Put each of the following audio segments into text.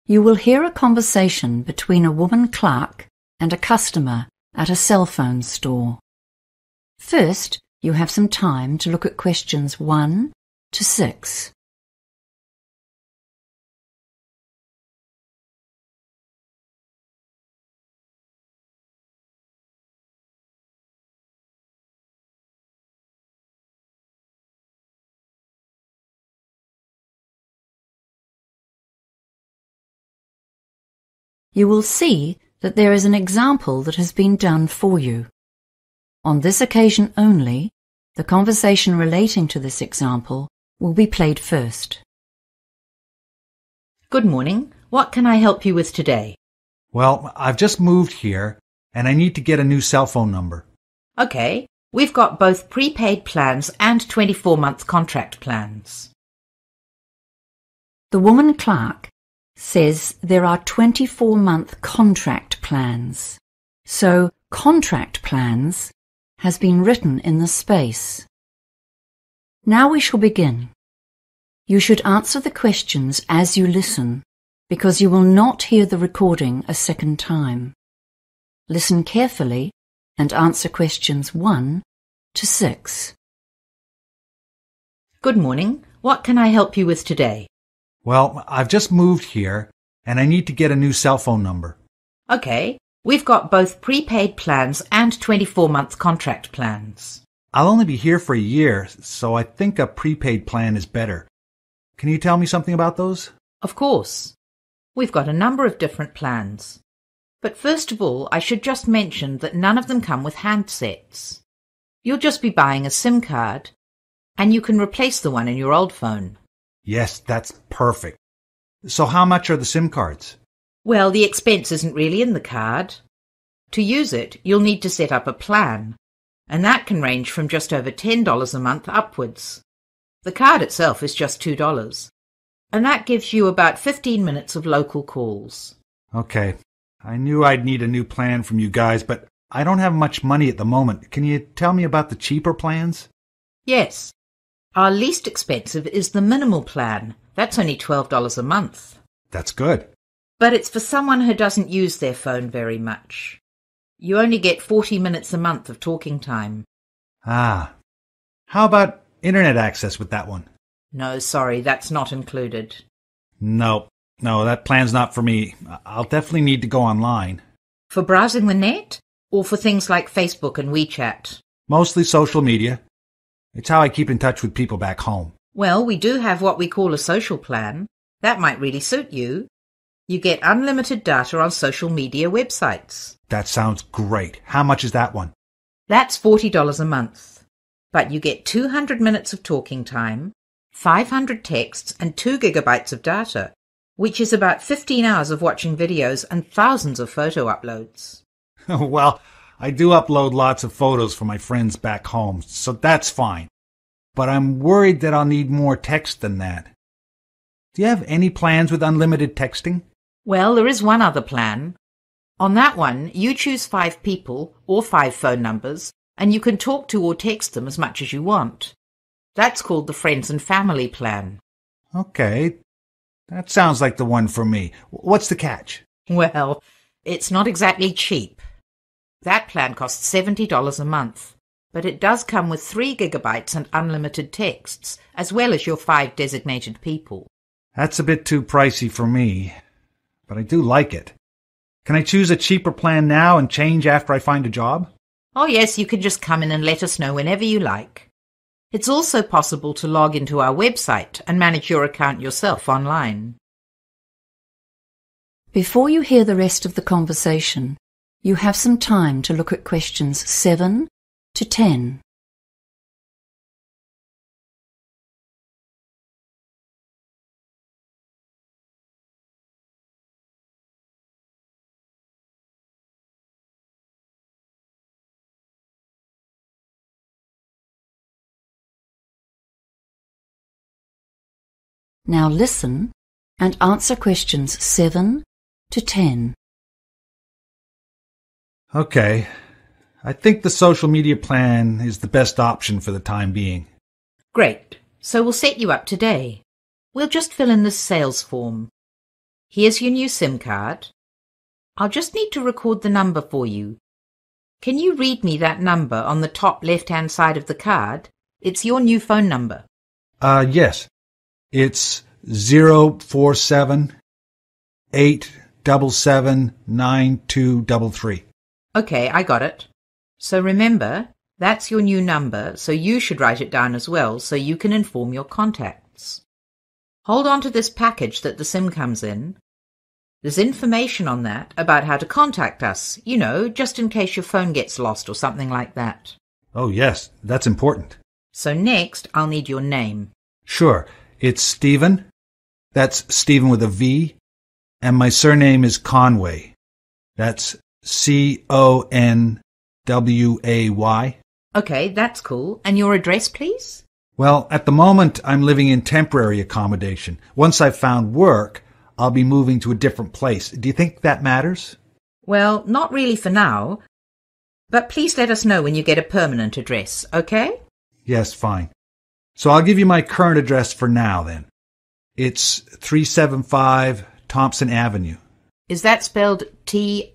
You will hear a conversation between a woman clerk and a customer at a cell phone store. First, you have some time to look at questions 1 to 6. You will see that there is an example that has been done for you. On this occasion only, the conversation relating to this example will be played first. Good morning. What can I help you with today? Well, I've just moved here, and I need to get a new cell phone number. Okay, we've got both prepaid plans and 24-month contract plans. The woman clerk says there are 24-month contract plans. So contract plans has been written in the space. Now we shall begin. You should answer the questions as you listen, because you will not hear the recording a second time. Listen carefully and answer questions 1 to 6. Good morning. What can I help you with today? Well, I've just moved here, and I need to get a new cell phone number. Okay, we've got both prepaid plans and 24-month contract plans. I'll only be here for a year, so I think a prepaid plan is better. Can you tell me something about those? Of course. We've got a number of different plans. But first of all, I should just mention that none of them come with handsets. You'll just be buying a SIM card, and you can replace the one in your old phone. Yes, that's perfect. So how much are the SIM cards? Well, the expense isn't really in the card. To use it, you'll need to set up a plan, and that can range from just over $10 a month upwards. The card itself is just $2, and that gives you about 15 minutes of local calls. Okay, I knew I'd need a new plan from you guys, but I don't have much money at the moment. Can you tell me about the cheaper plans? Yes. Our least expensive is the minimal plan. That's only $12 a month. That's good. But it's for someone who doesn't use their phone very much. You only get 40 minutes a month of talking time. Ah. How about internet access with that one? No, sorry, that's not included. No, that plan's not for me. I'll definitely need to go online. For browsing the net? Or for things like Facebook and WeChat? Mostly social media. It's how I keep in touch with people back home. Well, we do have what we call a social plan. That might really suit you. You get unlimited data on social media websites. That sounds great. How much is that one? That's $40 a month. But you get 200 minutes of talking time, 500 texts and 2 gigabytes of data, which is about 15 hours of watching videos and thousands of photo uploads. Well, I do upload lots of photos for my friends back home, so that's fine. But I'm worried that I'll need more text than that. Do you have any plans with unlimited texting? Well, there is one other plan. On that one, you choose 5 people or 5 phone numbers, and you can talk to or text them as much as you want. That's called the Friends and Family plan. Okay, that sounds like the one for me. What's the catch? Well, it's not exactly cheap. That plan costs $70 a month, but it does come with 3 gigabytes and unlimited texts, as well as your 5 designated people. That's a bit too pricey for me, but I do like it. Can I choose a cheaper plan now and change after I find a job? Oh yes, you can just come in and let us know whenever you like. It's also possible to log into our website and manage your account yourself online. Before you hear the rest of the conversation, you have some time to look at questions 7 to 10. Now listen and answer questions 7 to 10. Okay. I think the social media plan is the best option for the time being. Great. So we'll set you up today. We'll just fill in this sales form. Here's your new SIM card. I'll just need to record the number for you. Can you read me that number on the top left-hand side of the card? It's your new phone number. Yes. It's 047-877-9233. Okay, I got it. So remember, that's your new number, so you should write it down as well so you can inform your contacts. Hold on to this package that the SIM comes in. There's information on that about how to contact us, just in case your phone gets lost or something like that. Oh, yes, that's important. So next, I'll need your name. Sure. It's Stephen. That's Stephen with a V. And my surname is Conway. That's Conway. Okay, that's cool. And your address, please? Well, at the moment, I'm living in temporary accommodation. Once I've found work, I'll be moving to a different place. Do you think that matters? Well, not really for now. But please let us know when you get a permanent address, okay? Yes, fine. So I'll give you my current address for now, then. It's 375 Thompson Avenue. Is that spelled Thompson?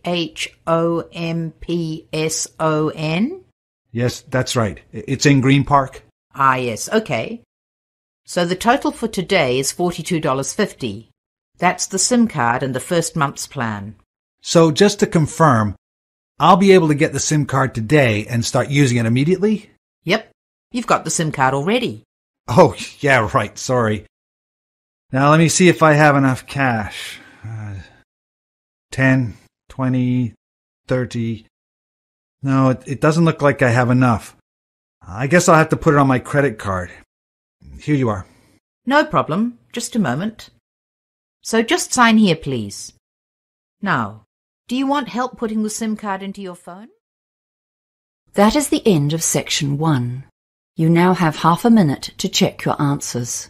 Yes, that's right. It's in Green Park. Ah, yes, okay. So the total for today is $42.50. That's the SIM card and the first month's plan. So just to confirm, I'll be able to get the SIM card today and start using it immediately? Yep, you've got the SIM card already. Oh, yeah, right, sorry. Now let me see if I have enough cash. 10, 20, 30. No, it doesn't look like I have enough. I guess I'll have to put it on my credit card. Here you are. No problem. Just a moment. So just sign here, please. Now, do you want help putting the SIM card into your phone? That is the end of section 1. You now have half a minute to check your answers.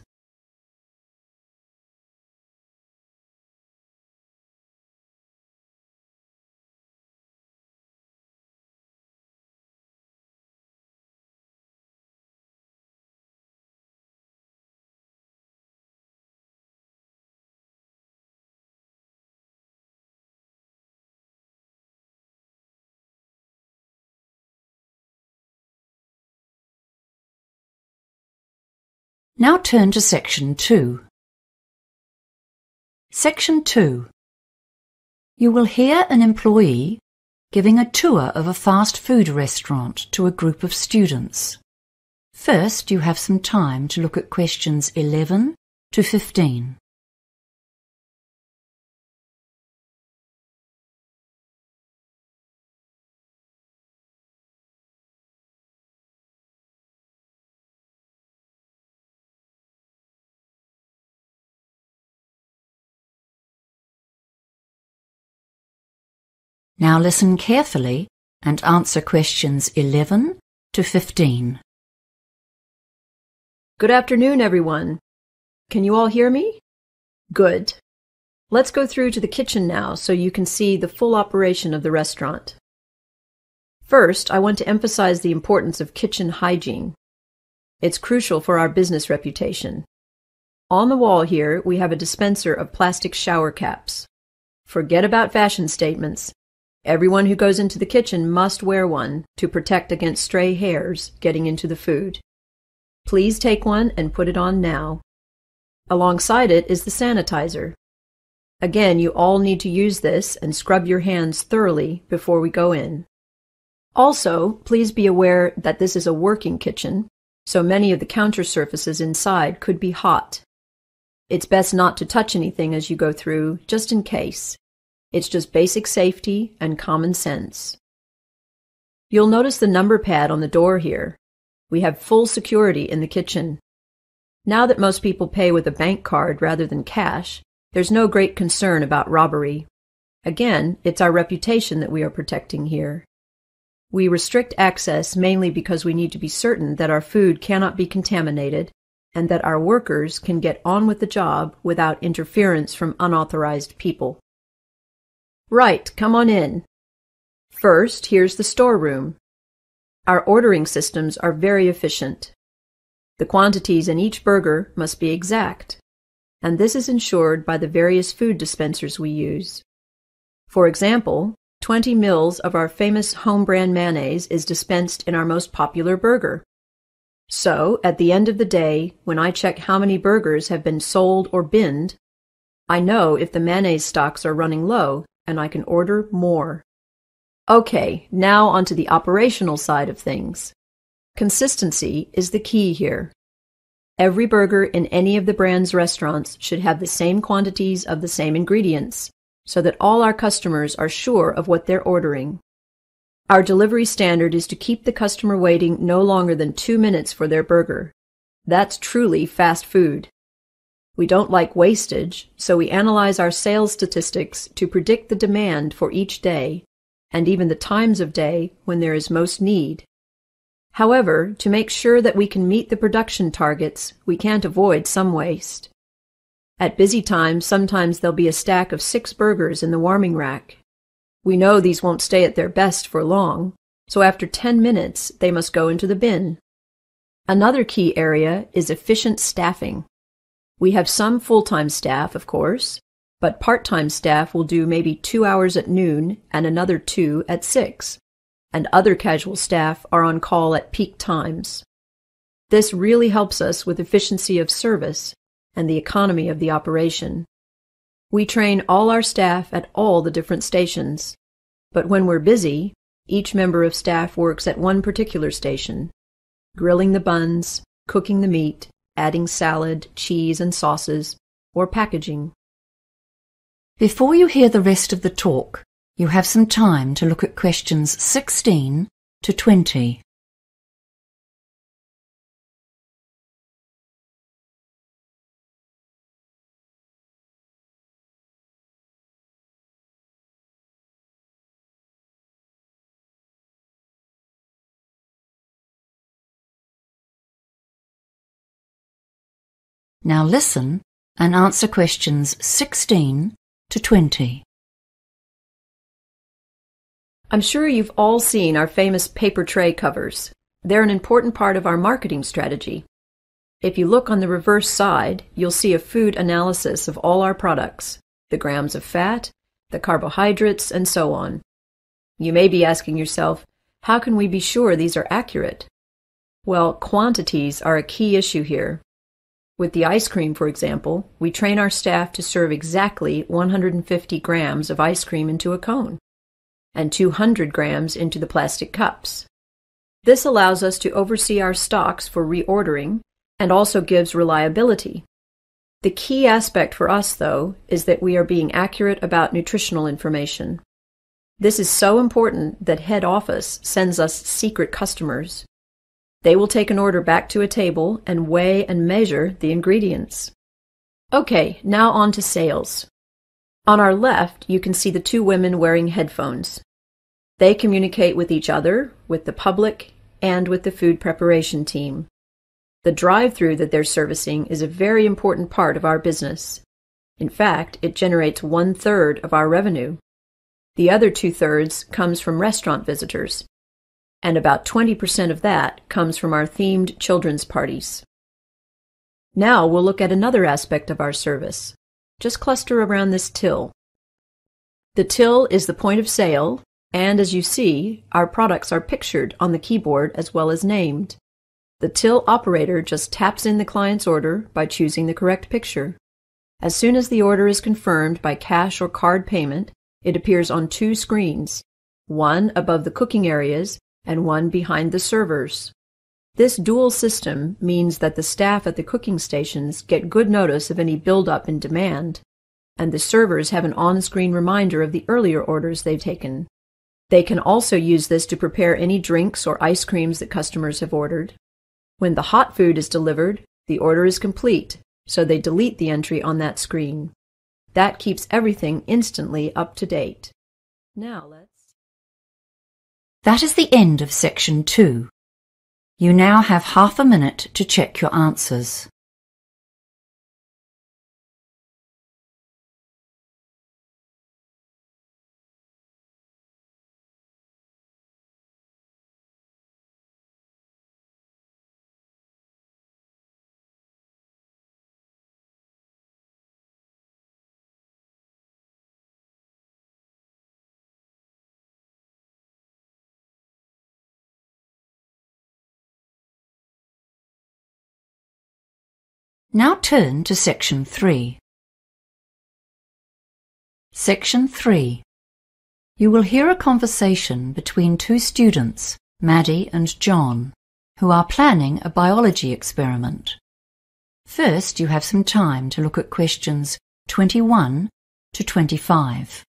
Now turn to section 2. Section 2. You will hear an employee giving a tour of a fast food restaurant to a group of students. First, you have some time to look at questions 11 to 15. Now listen carefully and answer questions 11 to 15. Good afternoon, everyone. Can you all hear me? Good. Let's go through to the kitchen now so you can see the full operation of the restaurant. First, I want to emphasize the importance of kitchen hygiene. It's crucial for our business reputation. On the wall here, we have a dispenser of plastic shower caps. Forget about fashion statements. Everyone who goes into the kitchen must wear one to protect against stray hairs getting into the food. Please take one and put it on now. Alongside it is the sanitizer. Again, you all need to use this and scrub your hands thoroughly before we go in. Also, please be aware that this is a working kitchen, so many of the counter surfaces inside could be hot. It's best not to touch anything as you go through, just in case. It's just basic safety and common sense. You'll notice the number pad on the door here. We have full security in the kitchen. Now that most people pay with a bank card rather than cash, there's no great concern about robbery. Again, it's our reputation that we are protecting here. We restrict access mainly because we need to be certain that our food cannot be contaminated and that our workers can get on with the job without interference from unauthorized people. Right, come on in. First, here's the storeroom. Our ordering systems are very efficient. The quantities in each burger must be exact. and this is ensured by the various food dispensers we use. For example, 20 mils of our famous home brand mayonnaise is dispensed in our most popular burger. So, at the end of the day, when I check how many burgers have been sold or binned, I know if the mayonnaise stocks are running low, and I can order more. Okay, now onto the operational side of things. Consistency is the key here. Every burger in any of the brand's restaurants should have the same quantities of the same ingredients, so that all our customers are sure of what they're ordering. Our delivery standard is to keep the customer waiting no longer than 2 minutes for their burger. That's truly fast food. We don't like wastage, so we analyze our sales statistics to predict the demand for each day, and even the times of day when there is most need. However, to make sure that we can meet the production targets, we can't avoid some waste. At busy times, sometimes there'll be a stack of 6 burgers in the warming rack. We know these won't stay at their best for long, so after 10 minutes, they must go into the bin. Another key area is efficient staffing. We have some full-time staff, of course, but part-time staff will do maybe 2 hours at noon and another 2 at 6, and other casual staff are on call at peak times. This really helps us with efficiency of service and the economy of the operation. We train all our staff at all the different stations, but when we're busy, each member of staff works at one particular station, grilling the buns, cooking the meat, adding salad, cheese, and sauces, or packaging. Before you hear the rest of the talk, you have some time to look at questions 16 to 20. Now listen and answer questions 16 to 20. I'm sure you've all seen our famous paper tray covers. They're an important part of our marketing strategy. If you look on the reverse side, you'll see a food analysis of all our products, the grams of fat, the carbohydrates, and so on. You may be asking yourself, how can we be sure these are accurate? Well, quantities are a key issue here. With the ice cream, for example, we train our staff to serve exactly 150 grams of ice cream into a cone, and 200 grams into the plastic cups. This allows us to oversee our stocks for reordering and also gives reliability. The key aspect for us, though, is that we are being accurate about nutritional information. This is so important that head office sends us secret customers. They will take an order back to a table and weigh and measure the ingredients. Okay, now on to sales. On our left, you can see the 2 women wearing headphones. They communicate with each other, with the public, and with the food preparation team. The drive-through that they're servicing is a very important part of our business. In fact, it generates 1/3 of our revenue. The other 2/3 comes from restaurant visitors, and about 20% of that comes from our themed children's parties. Now we'll look at another aspect of our service. Just cluster around this till. The till is the point of sale, and as you see, our products are pictured on the keyboard as well as named. The till operator just taps in the client's order by choosing the correct picture. As soon as the order is confirmed by cash or card payment, it appears on 2 screens, one above the cooking areas and one behind the servers. This dual system means that the staff at the cooking stations get good notice of any buildup in demand, and the servers have an on-screen reminder of the earlier orders they've taken. They can also use this to prepare any drinks or ice creams that customers have ordered. When the hot food is delivered, the order is complete, so they delete the entry on that screen. That keeps everything instantly up to date. Now That is the end of section 2. You now have half a minute to check your answers. Now turn to Section 3. Section 3. You will hear a conversation between two students, Maddie and John, who are planning a biology experiment. First, you have some time to look at questions 21 to 25.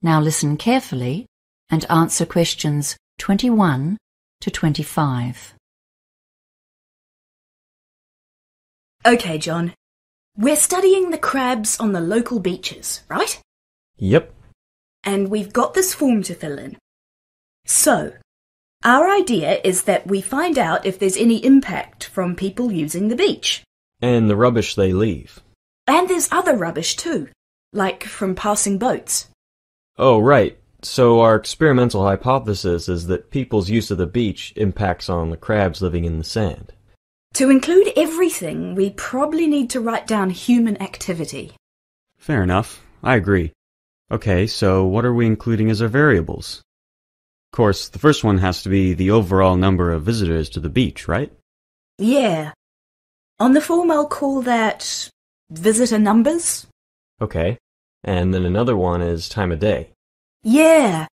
Now listen carefully and answer questions 21 to 25. Okay, John. We're studying the crabs on the local beaches, right? Yep. And we've got this form to fill in. So, our idea is that we find out if there's any impact from people using the beach. And the rubbish they leave. And there's other rubbish too, like from passing boats. Oh, right. So our experimental hypothesis is that people's use of the beach impacts on the crabs living in the sand. To include everything, we probably need to write down human activity. Fair enough. I agree. Okay, so what are we including as our variables? Of course, the first one has to be the overall number of visitors to the beach, right? Yeah. On the form I'll call that visitor numbers. Okay. And then another one is time of day. Yeah.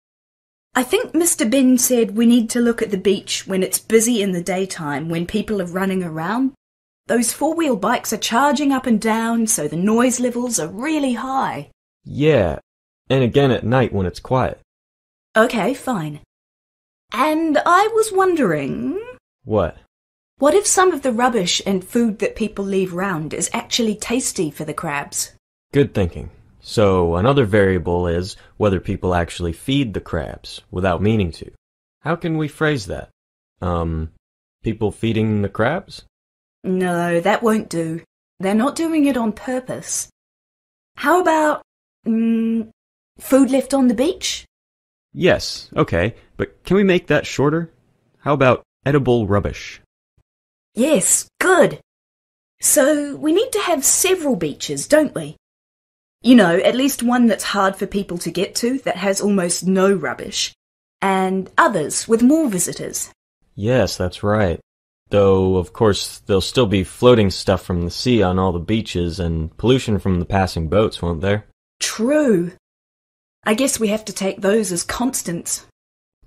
I think Mr. Ben said we need to look at the beach when it's busy in the daytime, when people are running around. Those four-wheel bikes are charging up and down, so the noise levels are really high. Yeah. And again at night when it's quiet. Okay, fine. And I was wondering... What? What if some of the rubbish and food that people leave round is actually tasty for the crabs? Good thinking. So another variable is whether people actually feed the crabs without meaning to. How can we phrase that? People feeding the crabs? No, that won't do. They're not doing it on purpose. How about, food left on the beach? Yes, okay, but can we make that shorter? How about edible rubbish? Yes, good. So we need to have several beaches, don't we? You know, at least one that's hard for people to get to, that has almost no rubbish, and others with more visitors. Yes, that's right. Though, of course, there'll still be floating stuff from the sea on all the beaches and pollution from the passing boats, won't there? True. I guess we have to take those as constants.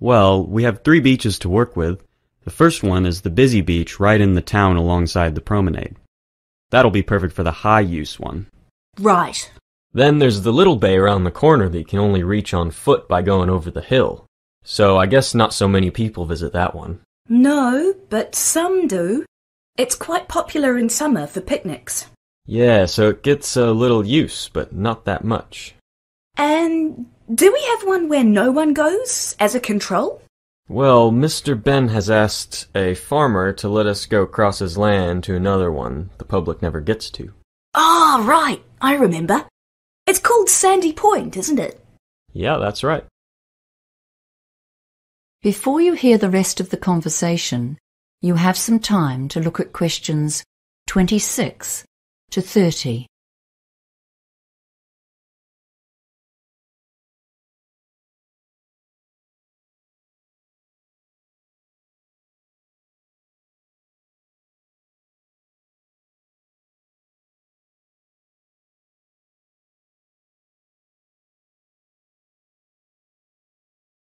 Well, we have 3 beaches to work with. The first one is the busy beach right in the town alongside the promenade. That'll be perfect for the high-use one. Right. Then there's the little bay around the corner that you can only reach on foot by going over the hill. So I guess not so many people visit that one. No, but some do. It's quite popular in summer for picnics. Yeah, so it gets a little use, but not that much. And do we have one where no one goes, as a control? Well, Mr. Ben has asked a farmer to let us go across his land to another one the public never gets to. Ah, right, I remember. It's called Sandy Point, isn't it? Yeah, that's right. Before you hear the rest of the conversation, you have some time to look at questions 26 to 30.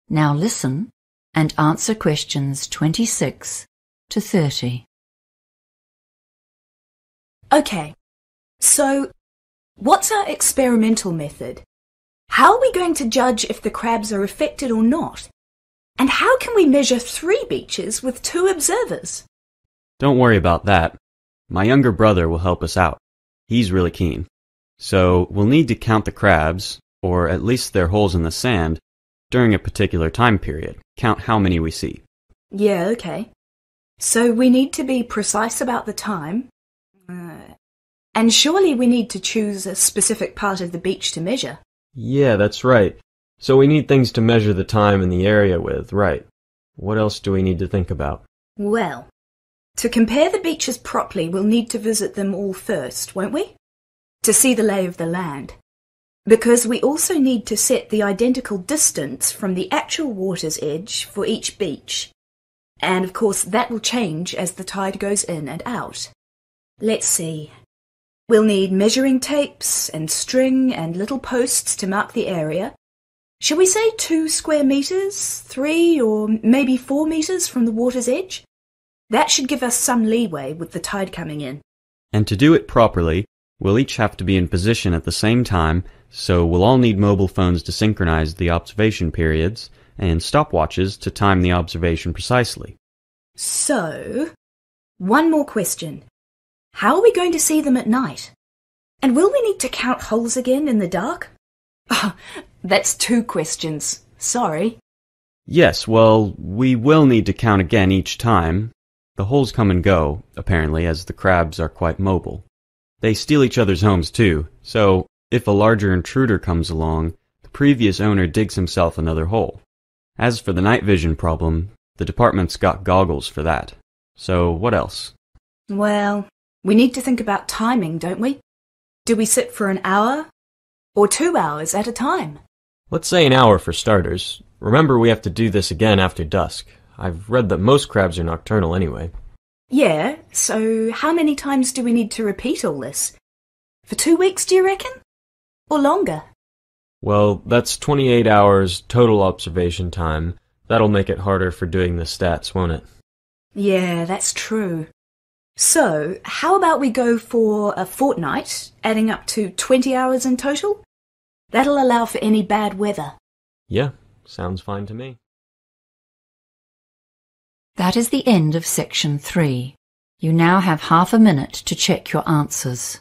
Now listen and answer questions 26 to 30. Okay, so what's our experimental method? How are we going to judge if the crabs are affected or not? And how can we measure 3 beaches with 2 observers? Don't worry about that. My younger brother will help us out. He's really keen. So we'll need to count the crabs, or at least their holes in the sand, during a particular time period. Count how many we see. Yeah, okay. So we need to be precise about the time. And surely we need to choose a specific part of the beach to measure. Yeah, that's right. So we need things to measure the time and the area with, right. What else do we need to think about? Well, to compare the beaches properly, we'll need to visit them all first, won't we? To see the lay of the land. Because we also need to set the identical distance from the actual water's edge for each beach. And of course that will change as the tide goes in and out. Let's see. We'll need measuring tapes and string and little posts to mark the area. Shall we say 2 square meters, 3 or maybe 4 meters from the water's edge? That should give us some leeway with the tide coming in. And to do it properly, we'll each have to be in position at the same time, so we'll all need mobile phones to synchronize the observation periods, and stopwatches to time the observation precisely. So, one more question. How are we going to see them at night? And will we need to count holes again in the dark? Oh, that's 2 questions. Sorry. Yes, well, we will need to count again each time. The holes come and go, apparently, as the crabs are quite mobile. They steal each other's homes too, so if a larger intruder comes along, the previous owner digs himself another hole. As for the night vision problem, the department's got goggles for that. So what else? Well, we need to think about timing, don't we? Do we sit for an hour? Or 2 hours at a time? Let's say an hour for starters. Remember, we have to do this again after dusk. I've read that most crabs are nocturnal anyway. Yeah, so how many times do we need to repeat all this? For 2 weeks, do you reckon? Or longer? Well, that's 28 hours total observation time. That'll make it harder for doing the stats, won't it? Yeah, that's true. So, how about we go for a fortnight, adding up to 20 hours in total? That'll allow for any bad weather. Yeah, sounds fine to me. That is the end of section 3. You now have half a minute to check your answers.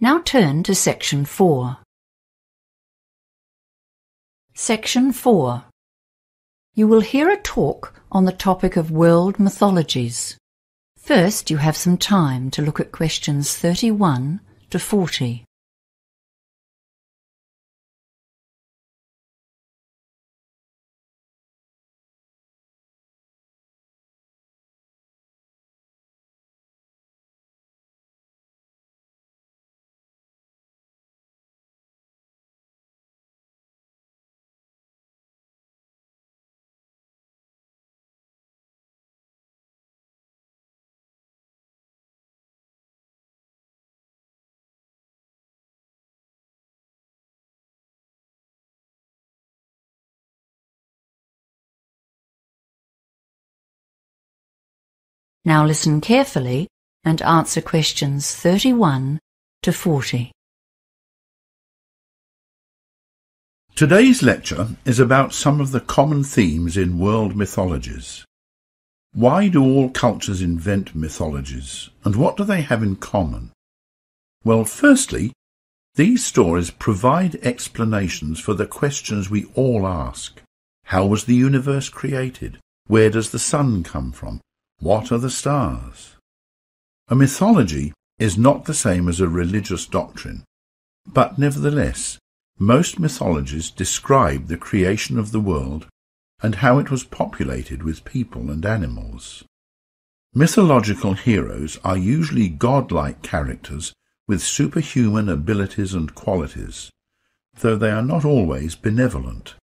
Now turn to section 4. Section 4. You will hear a talk on the topic of world mythologies. First, you have some time to look at questions 31 to 40. Now listen carefully and answer questions 31 to 40. Today's lecture is about some of the common themes in world mythologies. Why do all cultures invent mythologies, and what do they have in common? Well, firstly, these stories provide explanations for the questions we all ask. How was the universe created? Where does the sun come from? What are the stars? A mythology is not the same as a religious doctrine, but nevertheless, most mythologies describe the creation of the world and how it was populated with people and animals. Mythological heroes are usually godlike characters with superhuman abilities and qualities, though they are not always benevolent.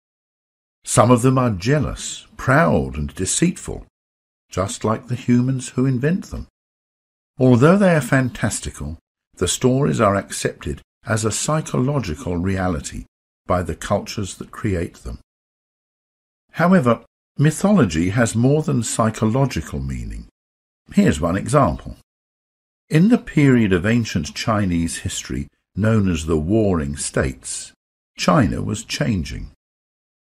Some of them are jealous, proud, and deceitful, just like the humans who invent them. Although they are fantastical, the stories are accepted as a psychological reality by the cultures that create them. However, mythology has more than psychological meaning. Here's one example. In the period of ancient Chinese history known as the Warring States, China was changing.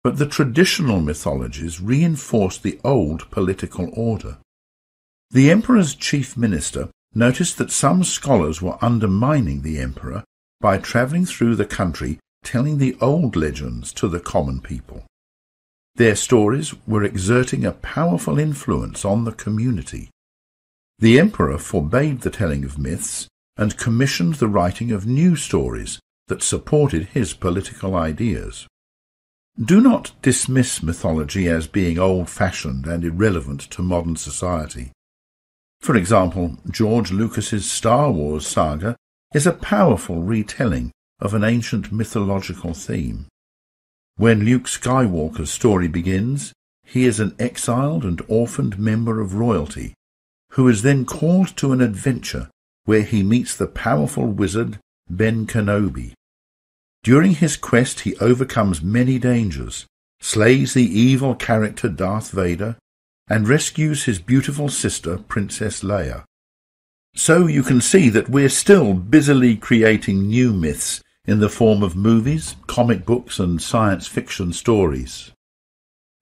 But the traditional mythologies reinforced the old political order. The emperor's chief minister noticed that some scholars were undermining the emperor by travelling through the country telling the old legends to the common people. Their stories were exerting a powerful influence on the community. The emperor forbade the telling of myths and commissioned the writing of new stories that supported his political ideas. Do not dismiss mythology as being old-fashioned and irrelevant to modern society. For example, George Lucas's Star Wars saga is a powerful retelling of an ancient mythological theme. When Luke Skywalker's story begins, he is an exiled and orphaned member of royalty, who is then called to an adventure where he meets the powerful wizard Ben Kenobi. During his quest he overcomes many dangers, slays the evil character Darth Vader, and rescues his beautiful sister Princess Leia. So you can see that we're still busily creating new myths in the form of movies, comic books, and science fiction stories.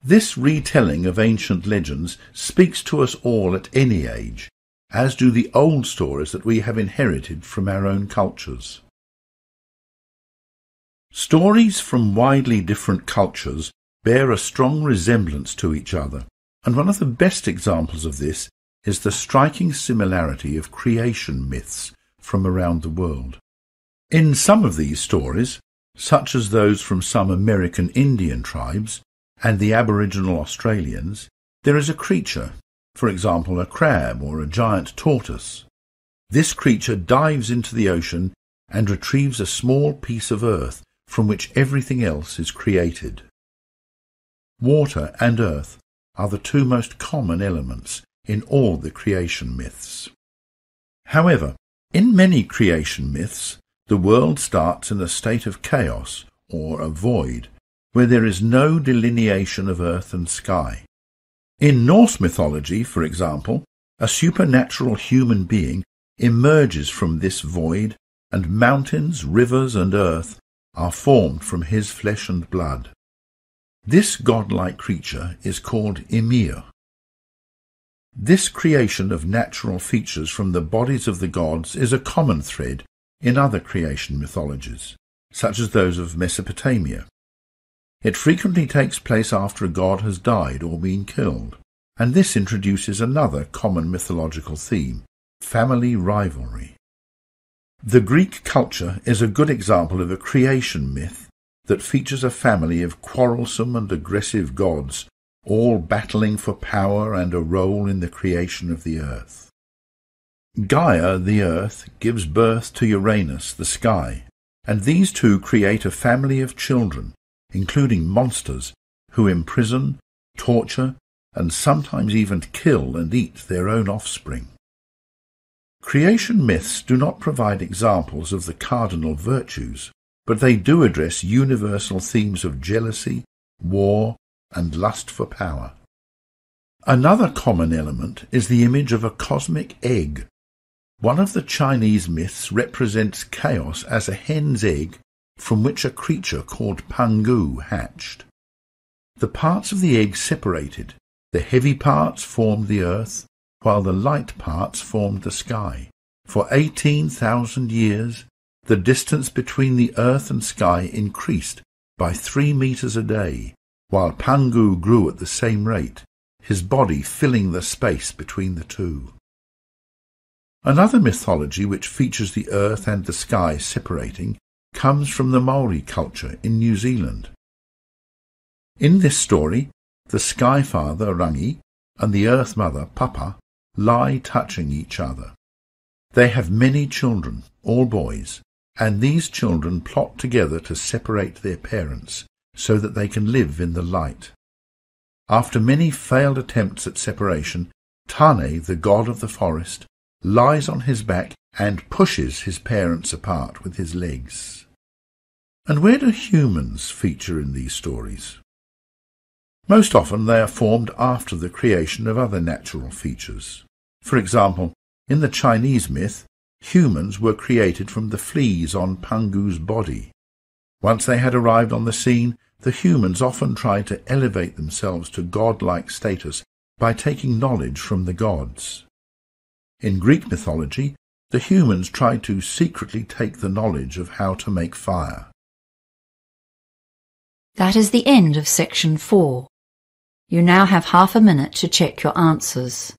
This retelling of ancient legends speaks to us all at any age, as do the old stories that we have inherited from our own cultures. Stories from widely different cultures bear a strong resemblance to each other, and one of the best examples of this is the striking similarity of creation myths from around the world. In some of these stories, such as those from some American Indian tribes and the Aboriginal Australians, there is a creature, for example a crab or a giant tortoise. This creature dives into the ocean and retrieves a small piece of earth from which everything else is created. Water and earth are the two most common elements in all the creation myths. However, in many creation myths, the world starts in a state of chaos, or a void, where there is no delineation of earth and sky. In Norse mythology, for example, a supernatural human being emerges from this void, and mountains, rivers, and earth are formed from his flesh and blood. This godlike creature is called Ymir. This creation of natural features from the bodies of the gods is a common thread in other creation mythologies, such as those of Mesopotamia. It frequently takes place after a god has died or been killed, and this introduces another common mythological theme, family rivalry. The Greek culture is a good example of a creation myth that features a family of quarrelsome and aggressive gods, all battling for power and a role in the creation of the earth. Gaia, the earth, gives birth to Uranus, the sky, and these two create a family of children, including monsters, who imprison, torture, and sometimes even kill and eat their own offspring. Creation myths do not provide examples of the cardinal virtues, but they do address universal themes of jealousy, war, and lust for power. Another common element is the image of a cosmic egg. One of the Chinese myths represents chaos as a hen's egg from which a creature called Pangu hatched. The parts of the egg separated. The heavy parts formed the earth, while the light parts formed the sky. For 18,000 years, the distance between the earth and sky increased by 3 meters a day, while Pangu grew at the same rate, his body filling the space between the two. Another mythology which features the earth and the sky separating comes from the Maori culture in New Zealand. In this story, the Sky Father Rangi and the Earth Mother Papa lie touching each other. They have many children, all boys, and these children plot together to separate their parents so that they can live in the light. After many failed attempts at separation, Tane, the god of the forest, lies on his back and pushes his parents apart with his legs. And where do humans feature in these stories? Most often they are formed after the creation of other natural features. For example, in the Chinese myth, humans were created from the fleas on Pangu's body. Once they had arrived on the scene, the humans often tried to elevate themselves to godlike status by taking knowledge from the gods. In Greek mythology, the humans tried to secretly take the knowledge of how to make fire. That is the end of section 4. You now have half a minute to check your answers.